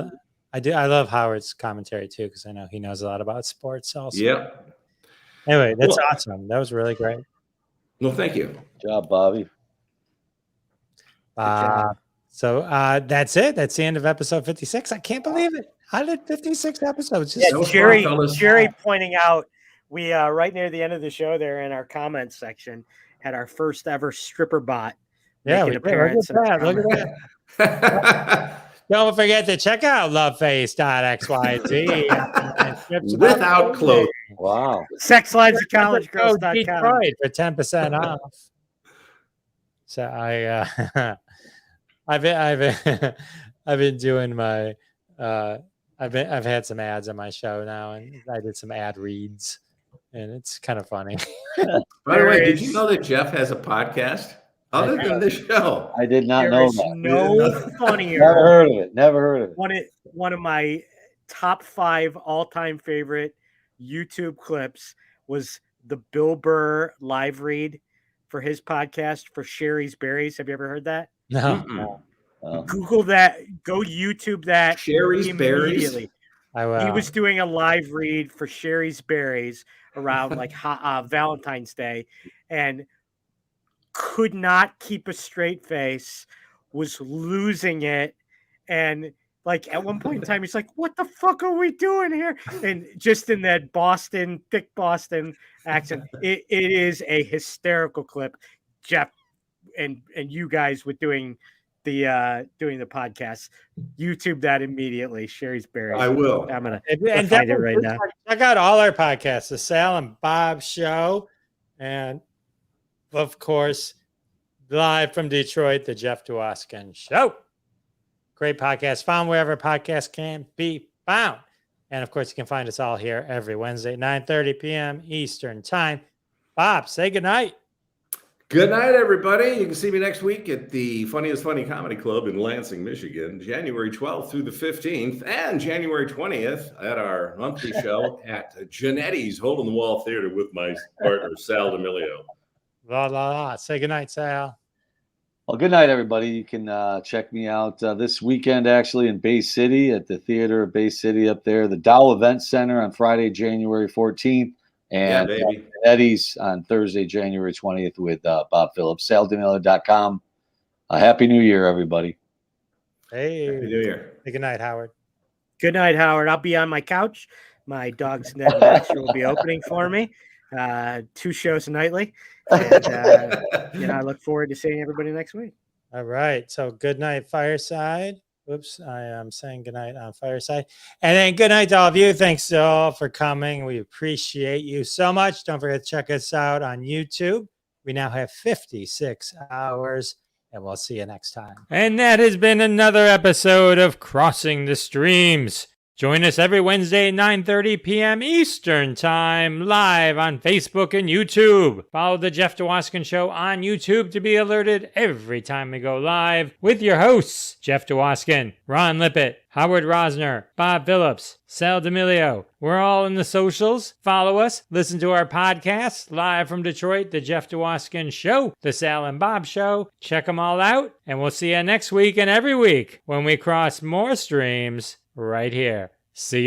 love Howard's commentary too, because I know he knows a lot about sports also. Yeah. Anyway, that's awesome. That was really great. Well, thank you. Good job, Bobby. So that's it. That's the end of episode 56. I can't believe it. How did 56 episodes? Jerry pointing out, we right near the end of the show there in our comments section had our first ever stripper bot make an appearance. Look at that. Don't forget to check out loveface.xyz without clothes. Wow. Sex Lives of College Girls.com Detroit for 10% off. So I've been doing my I've had some ads on my show now, and I did some ad reads, and it's kind of funny. By the way, did you know that Jeff has a podcast other than this show? I did not know that. No funnier. Never heard of it. One of my top 5 all-time favorite YouTube clips was the Bill Burr live read for his podcast for Sherry's Berries. Have you ever heard that? No. Google that. Go YouTube that. Sherry's Berries. I will. He was doing a live read for Sherry's Berries around like Valentine's Day, and could not keep a straight face, was losing it, and like at one point in time he's like, what the fuck are we doing here? And just in that thick Boston accent, it is a hysterical clip. Jeff and you guys with doing the podcast, YouTube that immediately. Sherry's Berries. I will. I'm gonna find it right now. Check out all our podcasts, the Sal and Bob Show, and of course, live from Detroit, the Jeff Dwoskin Show. Great podcast, found wherever podcasts can be found. And of course, you can find us all here every Wednesday, 9:30 p.m. Eastern Time. Bob, say goodnight. Good night, everybody. You can see me next week at the Funniest Funny Comedy Club in Lansing, Michigan, January 12th through the 15th, and January 20th at our monthly show at Genetti's Hole in the Wall Theater with my partner, Sal D'Amelio. La, la, la. Say goodnight, Sal. Well, good night, everybody. You can check me out this weekend, actually, in Bay City at the Theater of Bay City up there, the Dow Event Center on Friday, January 14th. And Eddie's on Thursday, January 20th with Bob Phillips. SalDeMiller.com. Happy New Year, everybody. Hey. Happy New Year. Hey, good night, Howard. Good night, Howard. I'll be on my couch. My dog's net master will be opening for me. 2 shows nightly. And, I look forward to seeing everybody next week. All right. So good night, Fireside. Oops, I am saying goodnight on Fireside. And then good night to all of you. Thanks all for coming. We appreciate you so much. Don't forget to check us out on YouTube. We now have 56 hours, and we'll see you next time. And that has been another episode of Crossing the Streams. Join us every Wednesday at 9:30 p.m. Eastern Time, live on Facebook and YouTube. Follow the Jeff Dwoskin Show on YouTube to be alerted every time we go live with your hosts, Jeff Dwoskin, Ron Lippett, Howard Rosner, Bob Phillips, Sal D'Amelio. We're all in the socials. Follow us. Listen to our podcasts. Live from Detroit, The Jeff Dwoskin Show, The Sal and Bob Show. Check them all out. And we'll see you next week and every week when we cross more streams right here. See you.